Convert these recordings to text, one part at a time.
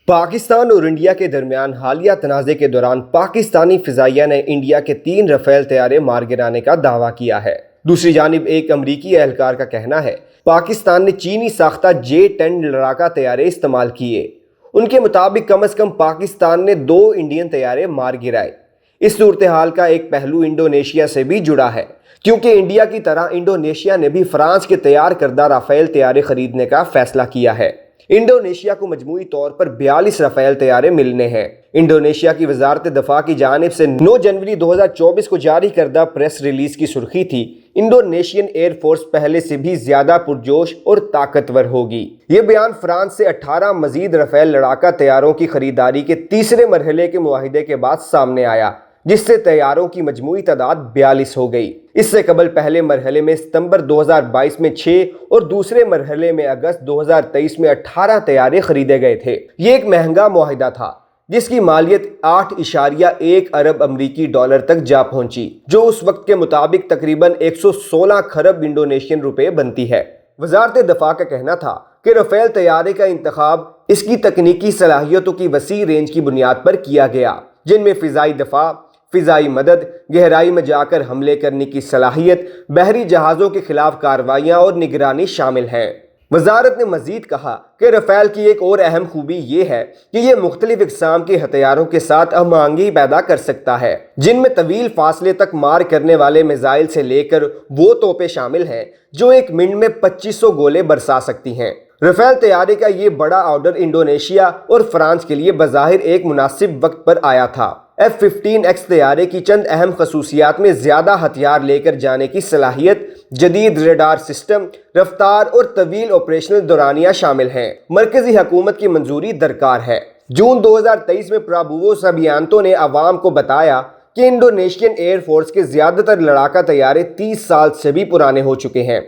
پاکستان اور انڈیا کے درمیان حالیہ تنازع کے دوران پاکستانی فضائیہ نے انڈیا کے 3 رافیل طیارے مار گرانے کا دعویٰ کیا ہے۔ دوسری جانب ایک امریکی اہلکار کا کہنا ہے پاکستان نے چینی ساختہ J-10 لڑاکا طیارے استعمال کیے۔ ان کے مطابق کم از کم پاکستان نے 2 انڈین طیارے مار گرائے۔ اس صورتحال کا ایک پہلو انڈونیشیا سے بھی جڑا ہے، کیونکہ انڈیا کی طرح انڈونیشیا نے بھی فرانس کے تیار کردہ رافیل طیارے خریدنے کا فیصلہ کیا ہے۔ انڈونیشیا کو مجموعی طور پر 42 رافیل طیارے ملنے ہیں۔ انڈونیشیا کی وزارت دفاع کی جانب سے 9 جنوری 2024 کو جاری کردہ پریس ریلیز کی سرخی تھی، انڈونیشین ایئر فورس پہلے سے بھی زیادہ پرجوش اور طاقتور ہوگی۔ یہ بیان فرانس سے 18 مزید رافیل لڑاکا طیاروں کی خریداری کے تیسرے مرحلے کے معاہدے کے بعد سامنے آیا، جس سے طیاروں کی مجموعی تعداد 42 ہو گئی۔ اس سے قبل پہلے مرحلے میں ستمبر 2022 میں 6 اور دوسرے مرحلے میں اگست 2023 میں 18 طیارے خریدے گئے تھے۔ یہ ایک مہنگا معاہدہ تھا، جس کی مالیت 8.1 ارب امریکی ڈالر تک جا پہنچی، جو اس وقت کے مطابق تقریباً 116 کھرب انڈونیشین روپے بنتی ہے۔ وزارت دفاع کا کہنا تھا کہ رافیل طیارے کا انتخاب اس کی تکنیکی صلاحیتوں کی وسیع رینج کی بنیاد پر کیا گیا، جن میں فضائی دفاع، فضائی مدد، گہرائی میں جا کر حملے کرنے کی صلاحیت، بحری جہازوں کے خلاف کارروائیاں اور نگرانی شامل ہیں۔ وزارت نے مزید کہا کہ رافیل کی ایک اور اہم خوبی یہ ہے کہ یہ مختلف اقسام کے ہتھیاروں کے ساتھ ہم آہنگی پیدا کر سکتا ہے، جن میں طویل فاصلے تک مار کرنے والے میزائل سے لے کر وہ توپیں شامل ہیں جو ایک منٹ میں 2500 گولے برسا سکتی ہیں۔ رافیل طیارے کا یہ بڑا آرڈر انڈونیشیا اور فرانس کے لیے بظاہر ایک مناسب وقت پر آیا تھا۔ F-15X طیارے کی چند اہم خصوصیات میں زیادہ ہتھیار لے کر جانے کی صلاحیت، جدید ریڈار سسٹم، رفتار اور طویل آپریشنل دورانیہ شامل ہیں۔ مرکزی حکومت کی منظوری درکار ہے۔ جون 2023 میں پرابوو سبیانتو نے عوام کو بتایا کہ انڈونیشین ایئر فورس کے زیادہ تر لڑاکا طیارے 30 سال سے بھی پرانے ہو چکے ہیں،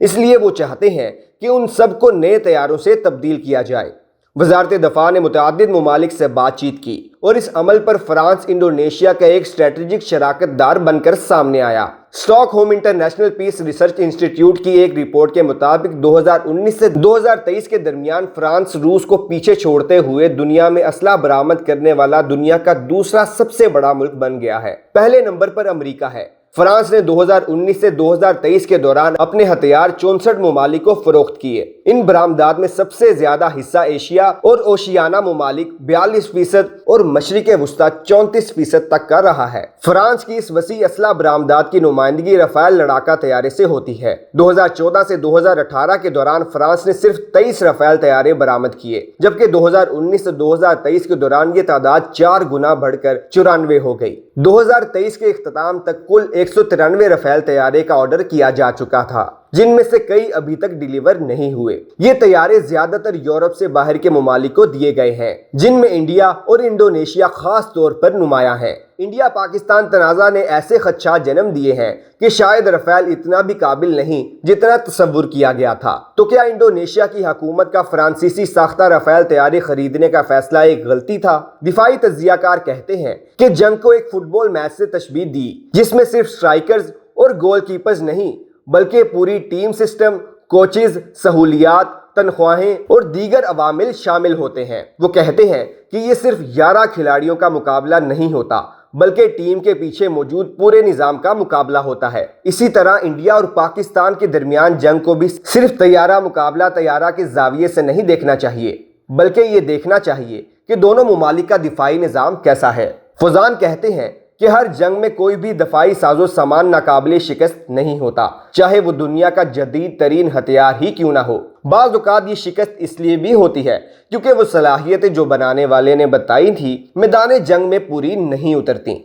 اس لیے وہ چاہتے ہیں کہ ان سب کو نئے طیاروں سے تبدیل کیا جائے۔ وزارت دفاع نے متعدد ممالک سے بات چیت کی اور اس عمل پر فرانس انڈونیشیا کا ایک اسٹریٹجک شراکت دار بن کر سامنے آیا۔ Stock home international peace research انسٹی ٹیوٹ کی ایک رپورٹ کے مطابق 2019 سے 2023 کے درمیان فرانس روس کو پیچھے چھوڑتے ہوئے دنیا میں اسلحہ برآمد کرنے والا دنیا کا دوسرا سب سے بڑا ملک بن گیا ہے۔ پہلے نمبر پر امریکہ ہے۔ فرانس نے 2019 سے 2023 کے دوران اپنے ہتھیار 64 ممالک کو فروخت کیے۔ ان برآمدات میں سب سے زیادہ حصہ ایشیا اور اوشیانہ ممالک 42% اور مشرق وسطیٰ 34% تک کا رہا ہے۔ فرانس کی اس وسیع اسلحہ برآمدات کی نمائندگی رافیل لڑاکا طیارے سے ہوتی ہے۔ 2014 سے 2018 کے دوران فرانس نے صرف 23 رافیل طیارے برآمد کیے، جبکہ 2019 سے 2023 کے دوران یہ تعداد 4 گنا بڑھ کر 94 ہو گئی۔ 2023 کے اختتام تک کل 193 رافیل طیارے کا آرڈر کیا جا چکا تھا، جن میں سے کئی ابھی تک ڈیلیور نہیں ہوئے۔ یہ طیارے زیادہ تر یورپ سے باہر کے ممالک کو دیے گئے ہیں، جن میں انڈیا اور انڈونیشیا خاص طور پر نمایاں ہیں۔ انڈیا پاکستان تنازع نے ایسے خدشات جنم دیے ہیں کہ شاید رافیل اتنا بھی قابل نہیں جتنا تصور کیا گیا تھا۔ تو کیا انڈونیشیا کی حکومت کا فرانسیسی ساختہ رافیل طیارے خریدنے کا فیصلہ ایک غلطی تھا؟ دفاعی تجزیہ کار کہتے ہیں کہ جنگ کو ایک فٹ بال میچ سے تشبیہ دی، جس میں صرف سٹرائکرز اور گول کیپرز نہیں بلکہ پوری ٹیم سسٹم، کوچز، سہولیات، تنخواہیں اور دیگر عوامل شامل ہوتے ہیں۔ وہ کہتے ہیں کہ یہ صرف 11 کھلاڑیوں کا مقابلہ نہیں ہوتا، بلکہ ٹیم کے پیچھے موجود پورے نظام کا مقابلہ ہوتا ہے۔ اسی طرح انڈیا اور پاکستان کے درمیان جنگ کو بھی صرف طیارہ مقابلہ طیارہ کے زاویے سے نہیں دیکھنا چاہیے، بلکہ یہ دیکھنا چاہیے کہ دونوں ممالک کا دفاعی نظام کیسا ہے۔ فوزان کہتے ہیں کہ ہر جنگ میں کوئی بھی دفاعی ساز و سامان ناقابل شکست نہیں ہوتا، چاہے وہ دنیا کا جدید ترین ہتھیار ہی کیوں نہ ہو۔ بعض اوقات یہ شکست اس لیے بھی ہوتی ہے کیونکہ وہ صلاحیتیں جو بنانے والے نے بتائی تھی میدان جنگ میں پوری نہیں اترتی۔